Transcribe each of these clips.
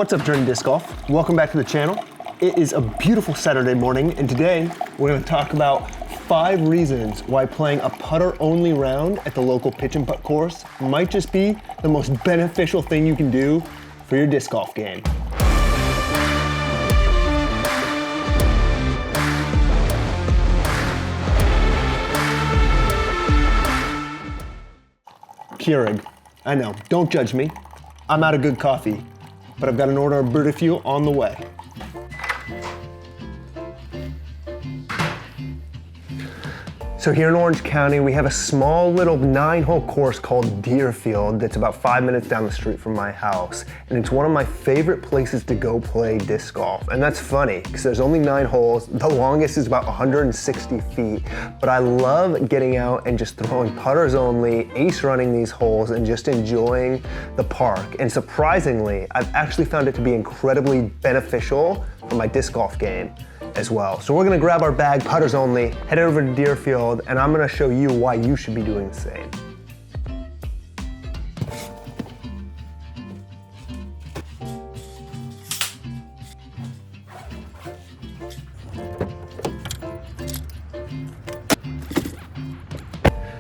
What's up, Journey Disc Golf? Welcome back to the channel. It is a beautiful Saturday morning, and today we're going to talk about 5 reasons why playing a putter-only round at the local pitch and putt course might just be the most beneficial thing you can do for your disc golf game. Keurig. I know, don't judge me. I'm out of good coffee, but I've got an order of Birdie Fuel on the way. So here in Orange County, we have a small little 9-hole course called Deerfield that's about 5 minutes down the street from my house. And it's one of my favorite places to go play disc golf. And that's funny, because there's only 9 holes. The longest is about 160 feet. But I love getting out and just throwing putters only, ace running these holes, and just enjoying the park. And surprisingly, I've actually found it to be incredibly beneficial for my disc golf game as well. So we're gonna grab our bag, putters only, head over to Deerfield, and I'm gonna show you why you should be doing the same.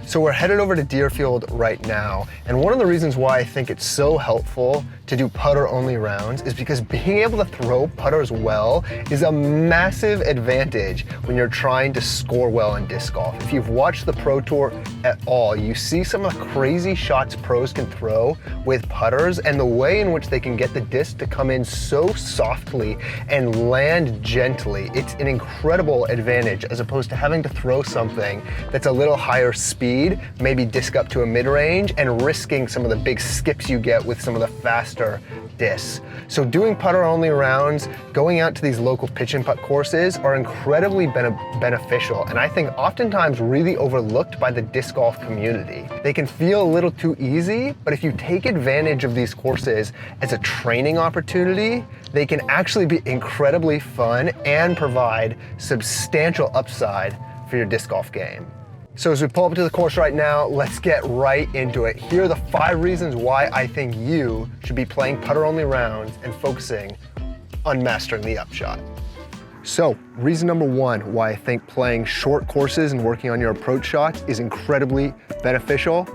So we're headed over to Deerfield right now, and one of the reasons why I think it's so helpful to do putter-only rounds is because being able to throw putters well is a massive advantage when you're trying to score well in disc golf. If you've watched the Pro Tour at all, you see some of the crazy shots pros can throw with putters and the way in which they can get the disc to come in so softly and land gently. It's an incredible advantage as opposed to having to throw something that's a little higher speed, maybe disc up to a mid-range, and risking some of the big skips you get with some of the faster discs. So doing putter-only rounds, going out to these local pitch and putt courses are incredibly beneficial, and I think oftentimes really overlooked by the disc golf community. They can feel a little too easy, but if you take advantage of these courses as a training opportunity, they can actually be incredibly fun and provide substantial upside for your disc golf game. So as we pull up to the course right now, let's get right into it. Here are the 5 reasons why I think you should be playing putter-only rounds and focusing on mastering the upshot. So reason number 1 why I think playing short courses and working on your approach shots is incredibly beneficial.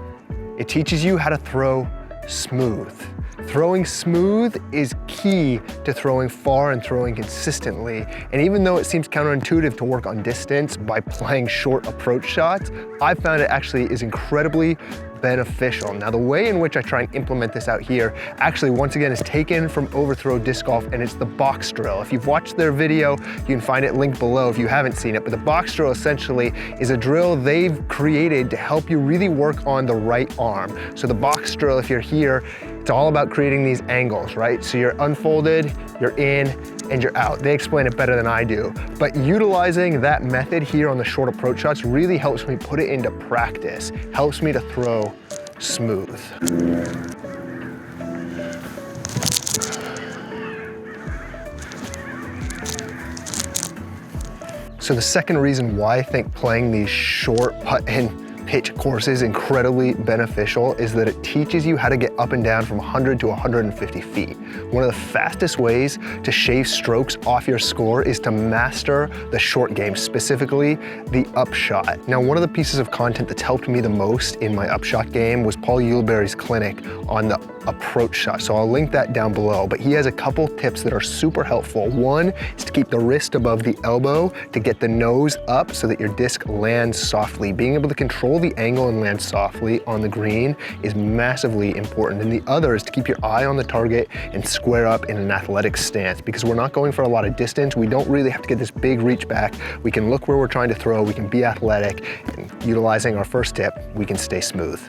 It teaches you how to throw smooth. Throwing smooth is key to throwing far and throwing consistently. And even though it seems counterintuitive to work on distance by playing short approach shots, I've found it actually is incredibly beneficial. Now, the way in which I try and implement this out here actually, once again, is taken from Overthrow Disc Golf, and it's the box drill. If you've watched their video, you can find it linked below if you haven't seen it, but the box drill essentially is a drill they've created to help you really work on the right arm. So the box drill, if you're here, it's all about creating these angles, right? So you're unfolded, you're in, and you're out. They explain it better than I do. But utilizing that method here on the short approach shots really helps me put it into practice, helps me to throw smooth. So the second reason why I think playing these short putt and pitch courses incredibly beneficial is that it teaches you how to get up and down from 100 to 150 feet. One of the fastest ways to shave strokes off your score is to master the short game, specifically the upshot. Now, one of the pieces of content that's helped me the most in my upshot game was Paul Ulibarri's clinic on the approach shot. So I'll link that down below, but he has a couple tips that are super helpful. One is to keep the wrist above the elbow to get the nose up so that your disc lands softly. Being able to control the angle and land softly on the green is massively important. And the other is to keep your eye on the target and square up in an athletic stance, because we're not going for a lot of distance. We don't really have to get this big reach back. We can look where we're trying to throw, we can be athletic, and utilizing our first tip, we can stay smooth.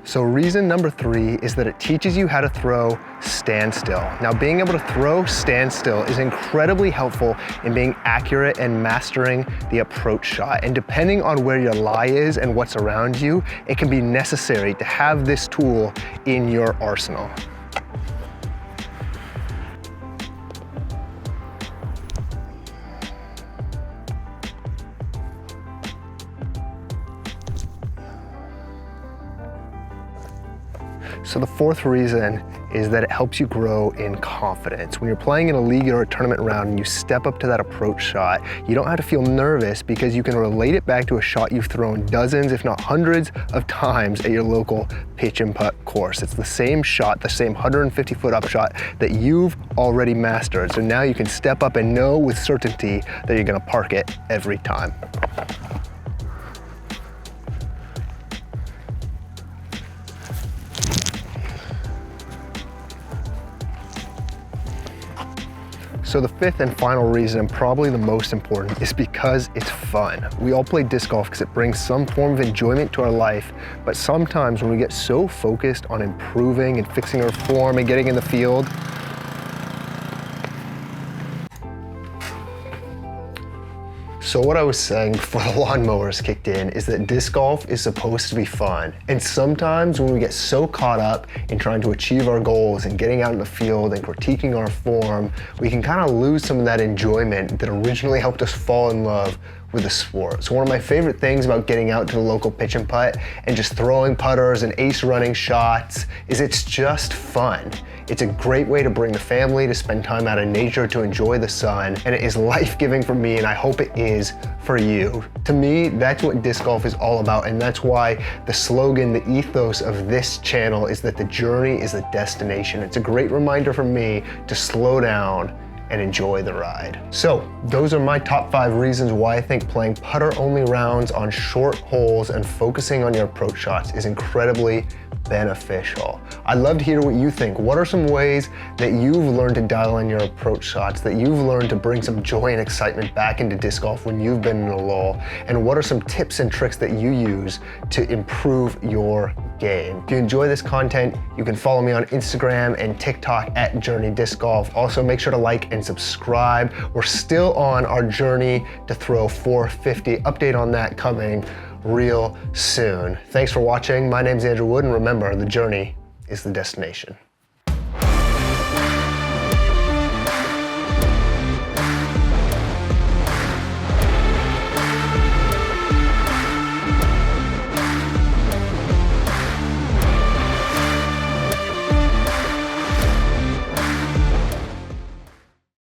So reason number 3 is that it teaches you how to throw standstill. Now, being able to throw standstill is incredibly helpful in being accurate and mastering the approach shot. And depending on where your lie is and what's around you, it can be necessary to have this tool in your arsenal. So the fourth reason is that it helps you grow in confidence. When you're playing in a league or a tournament round and you step up to that approach shot, you don't have to feel nervous because you can relate it back to a shot you've thrown dozens, if not hundreds of times at your local pitch and putt course. It's the same shot, the same 150-foot upshot that you've already mastered. So now you can step up and know with certainty that you're gonna park it every time. So the fifth and final reason, and probably the most important, is because it's fun. We all play disc golf because it brings some form of enjoyment to our life, but sometimes when we get so focused on improving and fixing our form and getting in the field, so what I was saying before the lawnmowers kicked in is that disc golf is supposed to be fun. And sometimes when we get so caught up in trying to achieve our goals and getting out in the field and critiquing our form, we can kind of lose some of that enjoyment that originally helped us fall in love with the sport. So one of my favorite things about getting out to the local pitch and putt and just throwing putters and ace running shots is it's just fun. It's a great way to bring the family, to spend time out in nature, to enjoy the sun, and it is life-giving for me, and I hope it is for you. To me, that's what disc golf is all about, and that's why the slogan, the ethos of this channel is that the journey is the destination. It's a great reminder for me to slow down and enjoy the ride. So those are my top 5 reasons why I think playing putter only rounds on short holes and focusing on your approach shots is incredibly beneficial. I'd love to hear what you think. What are some ways that you've learned to dial in your approach shots, that you've learned to bring some joy and excitement back into disc golf when you've been in a lull? And what are some tips and tricks that you use to improve your game? If you enjoy this content, you can follow me on Instagram and TikTok at Journey Disc Golf. Also, make sure to like and subscribe. We're still on our journey to throw 450. Update on that coming real soon. Thanks for watching. My name's Andrew Wood, and remember, the journey is the destination.